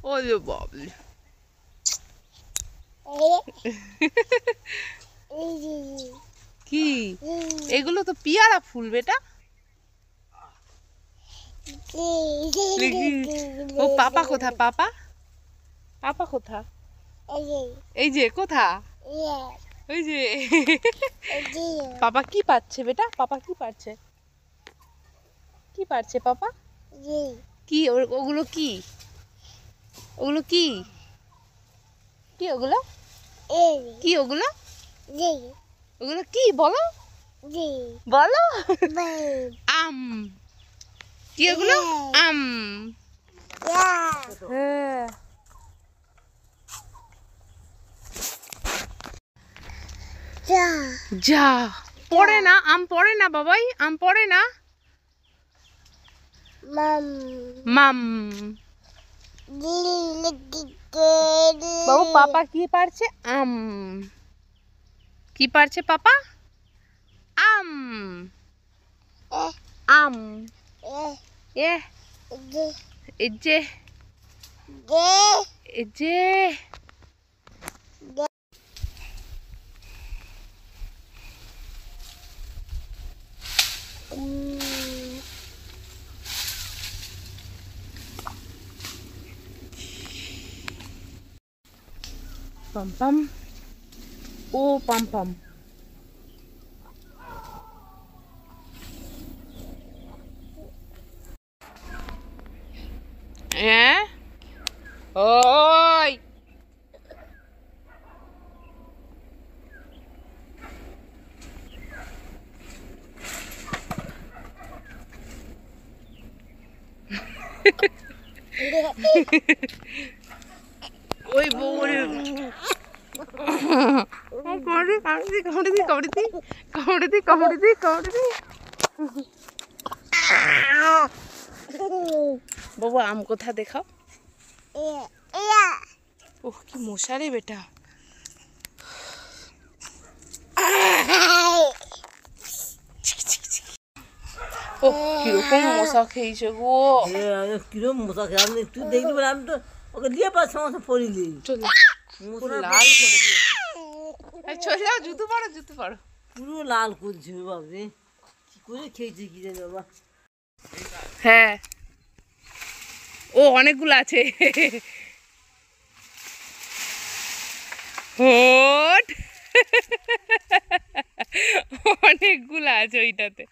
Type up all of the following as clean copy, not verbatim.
ওরে বাবলে কি এগুলো তো পিয়ারা ফুল বেটা। ও পাপা কোথা? পাপা পাপা কোথা? এই যে কোথা? ওই যে পাপা কি পাচ্ছে বেটা? পাপা কি পাচ্ছে? কি পাচ্ছে পাপা? কি ওগুলো কি? ওগুলো কি? কি ওগুলো? কি ওগুলো? ওগুলো কি বলো? বলো। আম। কি ওগুলো? আম। হ্যাঁ। যা পড়ে না, আম পড়ে না বাবাই, আম পড়ে না। মাম বাবু পাপা কি পারছে? আম। কি পারছে পাপা? আম। আম এ যে যে pam pam. Oh, pam pam. Eh? Oi! Oi, bore. বাবু আম কোথা দেখাও। ওহ কি মশা রে বেটা। ও কিরকম মশা খেয়েছে গো। কিরকম মশা খেয়ে আপনি তুই দেখতে পারে আমি তো ওকে দিয়ে পার সমস্যা পড়িলি লাল করে দিয়েছে। চলে যাও, জুতো পরো জুতো পরো। পুরো লাল করছে বাবু, কি করে খেয়েছে কি জানি বাবা। হ্যাঁ ও অনেকগুলো আছে। হোট অনেকগুলো আছে ওইটাতে।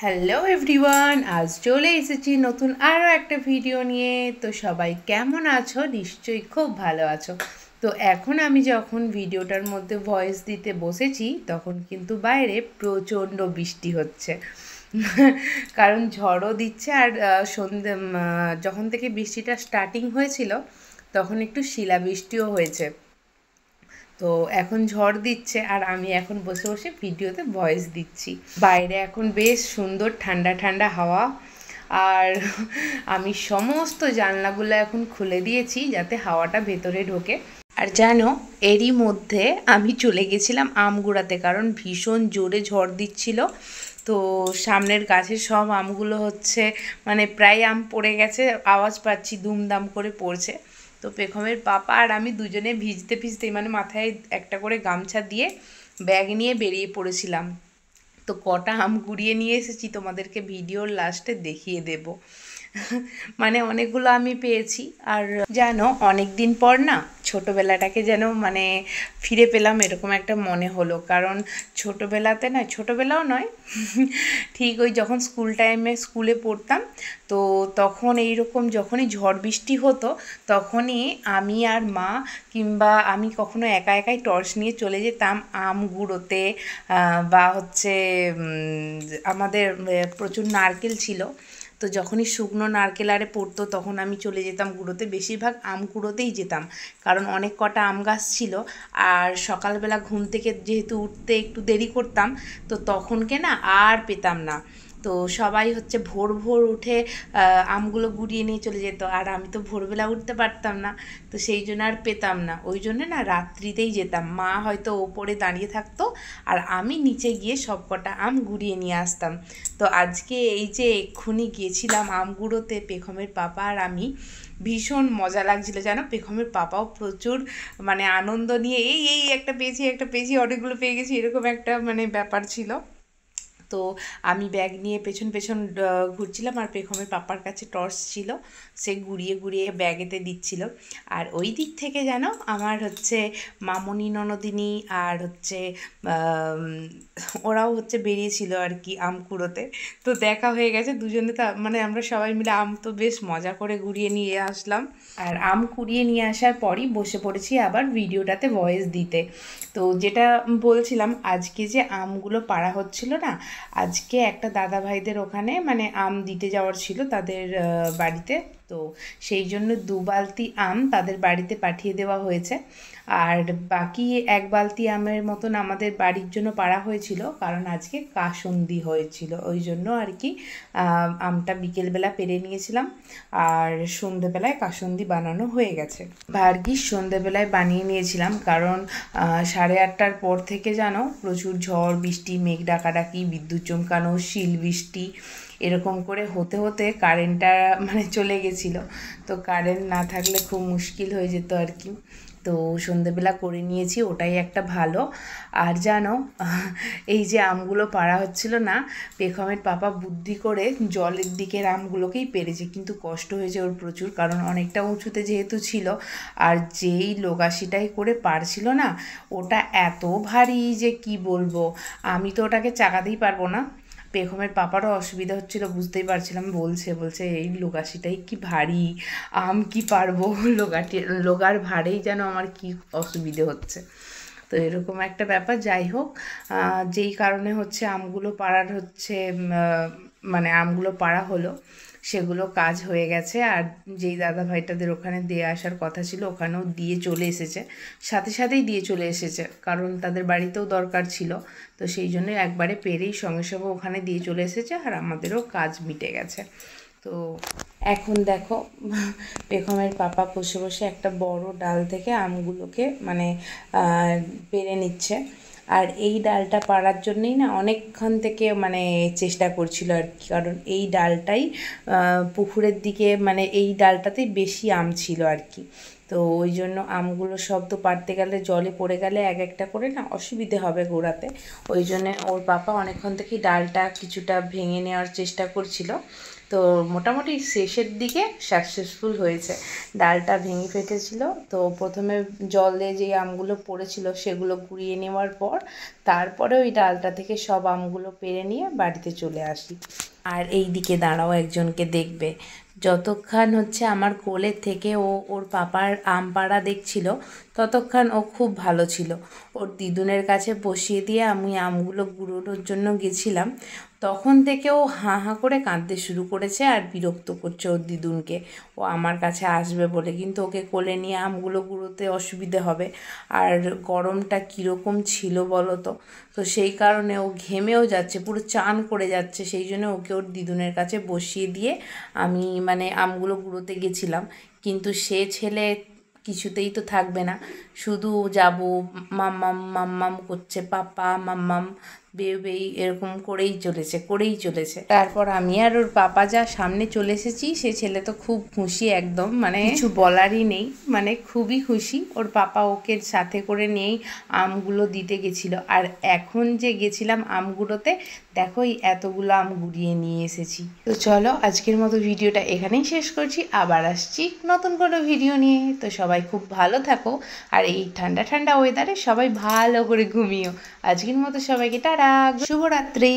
হ্যালো এভরিওয়ান, আজ চলে এসেছি নতুন আরও একটা ভিডিও নিয়ে। তো সবাই কেমন আছো? নিশ্চয়ই খুব ভালো আছো। তো এখন আমি যখন ভিডিওটার মধ্যে ভয়েস দিতে বসেছি তখন কিন্তু বাইরে প্রচণ্ড বৃষ্টি হচ্ছে। কারণ ঝড়ও দিচ্ছে আর সন্ধ্যে যখন থেকে বৃষ্টিটা স্টার্টিং হয়েছিল তখন একটু শিলাবৃষ্টিও হয়েছে। তো এখন ঝড় দিচ্ছে আর আমি এখন বসে বসে ভিডিওতে ভয়েস দিচ্ছি। বাইরে এখন বেশ সুন্দর ঠান্ডা ঠান্ডা হাওয়া, আর আমি সমস্ত জানলাগুলো এখন খুলে দিয়েছি যাতে হাওয়াটা ভেতরে ঢোকে। আর জানো এরই মধ্যে আমি চলে গেছিলাম আম কুড়াতে, কারণ ভীষণ জোরে ঝড় দিচ্ছিল। তো সামনের গাছের সব আমগুলো হচ্ছে মানে প্রায় আম পড়ে গেছে, আওয়াজ পাচ্ছি দুমদাম করে পড়ছে। তো পেখমের পাপা আর আমি দুজনে ভিজতে ভিজতে মানে মাথায় একটা করে গামছা দিয়ে ব্যাগ নিয়ে বেরিয়ে পড়েছিলাম। তো কটা আম কুড়িয়ে নিয়ে এসেছি তোমাদেরকে ভিডিওর লাস্টে দেখিয়ে দেব। মানে অনেকগুলো আমি পেয়েছি। আর জানো অনেক দিন পর না ছোটোবেলাটাকে যেন মানে ফিরে পেলাম এরকম একটা মনে হলো। কারণ ছোটোবেলাতে না, ছোটোবেলাও নয় ঠিক ওই যখন স্কুল টাইমে স্কুলে পড়তাম তো তখন এইরকম যখনই ঝড় বৃষ্টি হতো তখনই আমি আর মা কিংবা আমি কখনো একা একাই টর্চ নিয়ে চলে যেতাম আম কুড়োতে। বা হচ্ছে আমাদের প্রচুর নারকেল ছিল, তো যখনই শুকনো নারকেল আরে পড়তো তখন আমি চলে যেতাম কুড়োতে। বেশিরভাগ আম কুড়োতেই যেতাম কারণ অনেক কটা আম গাছ ছিল। আর সকালবেলা ঘুম থেকে যেহেতু উঠতে একটু দেরি করতাম তো তখনকে না আর পেতাম না। তো সবাই হচ্ছে ভোর ভোর উঠে আমগুলো গুড়িয়ে নিয়ে চলে যেত, আর আমি তো ভোরবেলা উঠতে পারতাম না, তো সেই জন্য আর পেতাম না। ওই জন্য না রাত্রিতেই যেতাম, মা হয়তো ওপরে দাঁড়িয়ে থাকতো আর আমি নিচে গিয়ে সব কটা আম গুড়িয়ে নিয়ে আসতাম। তো আজকে এই যে এক্ষুনি গিয়েছিলাম আম গুঁড়োতে, পেখমের পাপা আর আমি, ভীষণ মজা লাগছিল জানো। পেখমের পাপাও প্রচুর মানে আনন্দ নিয়ে এই একটা পেয়েছি অনেকগুলো পেয়ে গেছি, এরকম একটা মানে ব্যাপার ছিল। তো আমি ব্যাগ নিয়ে পেছন পেছন ঘুরছিলাম, আর পেখমের পাপার কাছে টর্চ ছিল, সে ঘুরিয়ে ঘুরিয়ে ব্যাগেতে দিচ্ছিল। আর ওই দিক থেকে যেন আমার হচ্ছে মামনি ননদিনী আর হচ্ছে ওরাও হচ্ছে বেরিয়েছিল আর কি আম কুড়োতে। তো দেখা হয়ে গেছে দুজনে, তো মানে আমরা সবাই মিলে আম তো বেশ মজা করে ঘুরিয়ে নিয়ে আসলাম। আর আম কুড়িয়ে নিয়ে আসার পরই বসে পড়েছি আবার ভিডিওটাতে ভয়েস দিতে। তো যেটা বলছিলাম, আজকে যে আমগুলো পাড়া হচ্ছিল না, আজকে একটা দাদা ভাইদের ওখানে মানে আম দিতে যাওয়ার ছিল তাদের বাড়িতে, তো সেই জন্য 2 বালতি আম তাদের বাড়িতে পাঠিয়ে দেওয়া হয়েছে। আর বাকি 1 বালতি আমের মতন আমাদের বাড়ির জন্য পাড়া হয়েছিল, কারণ আজকে কাসুন্দি হয়েছিল, ওই জন্য আর কি আমটা বিকেলবেলা পেরে নিয়েছিলাম, আর সন্ধেবেলায় কাসুন্দি বানানো হয়ে গেছে। ভাগ্যিস সন্ধেবেলায় বানিয়ে নিয়েছিলাম, কারণ 8:30টার পর থেকে জানো প্রচুর ঝড় বৃষ্টি, মেঘ ডাকাডাকি, বিদ্যুৎ চমকানো, শিল বৃষ্টি, এরকম করে হতে হতে কারেন্টটা মানে চলে গেছিলো। তো কারেন্ট না থাকলে খুব মুশকিল হয়ে যেত আর কি। তো সন্ধেবেলা করে নিয়েছি, ওটাই একটা ভালো। আর জানো এই যে আমগুলো পাড়া হচ্ছিল না, পেখমের পাপা বুদ্ধি করে জলের দিকের আমগুলোকেই পেরেছে, কিন্তু কষ্ট হয়েছে ওর প্রচুর, কারণ অনেকটা উঁচুতে যেহেতু ছিল। আর যেই লোগাশিটাই করে পারছিল না, ওটা এত ভারী যে কি বলবো, আমি তো ওটাকে চাকাতেই পারবো না। পেখমের পাপারও অসুবিধা হচ্ছিল, বুঝতেই পারছিলাম, বলছে এই লোগাশিটাই কি ভারী, আম কি পারবো, লোগার ভারেই যেন আমার কি অসুবিধে হচ্ছে। তো এরকম একটা ব্যাপার। যাই হোক, যেই কারণে হচ্ছে আমগুলো পাড়ার হচ্ছে মানে আমগুলো পাড়া হলো, সেগুলো কাজ হয়ে গেছে। আর যেই দাদা ভাইটাদের ওখানে দিয়ে আসার কথা ছিল, ওখানেও দিয়ে চলে এসেছে, সাথে সাথেই দিয়ে চলে এসেছে, কারণ তাদের বাড়িতেও দরকার ছিল। তো সেই জন্য একবারে পেরেই সঙ্গে সঙ্গে ওখানে দিয়ে চলে এসেছে, আর আমাদেরও কাজ মিটে গেছে। তো এখন দেখো পেখমের পাপা বসে বসে একটা বড় ডাল থেকে আমগুলোকে মানে পেরে নিচ্ছে। আর এই ডালটা পাড়ার জন্যই না অনেকক্ষণ থেকে মানে চেষ্টা করছিল আর কি, কারণ এই ডালটাই পুকুরের দিকে মানে এই ডালটাতেই বেশি আম ছিল আর কি। তো ওই জন্য আমগুলো সব তো পাড়তে গেলে জলে পড়ে গেলে এক একটা করে না অসুবিধে হবে গোড়াতে, ওই জন্যে ওর পাপা অনেকক্ষণ থেকেই ডালটা কিছুটা ভেঙে নেওয়ার চেষ্টা করছিল। তো মোটামুটি শেষের দিকে সাকসেসফুল হয়েছে, ডালটা ভেঙে ফেটেছিল। তো প্রথমে জলে যে আমগুলো পড়েছিল সেগুলো গুঁড়িয়ে নেওয়ার পর তারপরে ওই ডালটা থেকে সব আমগুলো পেরে নিয়ে বাড়িতে চলে আসি। আর এই দিকে দাঁড়াও, একজনকে দেখবে, যতক্ষণ হচ্ছে আমার কোলের থেকে ও ওর পাপার আম পাড়া দেখছিল, ততক্ষণ ও খুব ভালো ছিল। ওর দিদুনের কাছে বসিয়ে দিয়ে আমি আমগুলো গুঁড়োনোর জন্য গেছিলাম, তখন থেকে ও হাঁ হাঁ করে কাঁদতে শুরু করেছে আর বিরক্ত করছে ওর দিদুনকে, ও আমার কাছে আসবে বলে। কিন্তু ওকে কোলে নিয়ে আমগুলো গুঁড়োতে অসুবিধে হবে, আর গরমটা কীরকম ছিল বলো তো। তো সেই কারণে ও ঘেমেও যাচ্ছে, পুরো চান করে যাচ্ছে, সেই জন্য ওকে ওর দিদুনের কাছে বসিয়ে দিয়ে আমি মানে আমগুলো গুঁড়োতে গেছিলাম। কিন্তু সে ছেলে কিছুতেই তো থাকবে না, শুধু যাব মাম্মাম মাম্মাম করছে, পাপা মাম্মাম বেই এরকম করেই চলেছে। তারপর আমি আর ওর পাপা যা সামনে চলে এসেছি, সে ছেলে তো খুব খুশি, একদম মানে কিছু বলারই নেই, মানে খুবই খুশি। ওর পাপা ওকে সাথে করে নিয়েই আমগুলো দিতে গেছিলো। আর এখন যে গেছিলাম আমগুলোতে, দেখো এই এতগুলো আম গুড়িয়ে নিয়ে এসেছি। তো চলো আজকের মতো ভিডিওটা এখানেই শেষ করছি, আবার আসছি নতুন কোনো ভিডিও নিয়ে। তো সবাই খুব ভালো থাকো, আর এই ঠান্ডা ঠান্ডা ওয়েদারে সবাই ভালো করে ঘুমিও। আজকের মতো সবাইকে টাটা, শুভরাত্রি।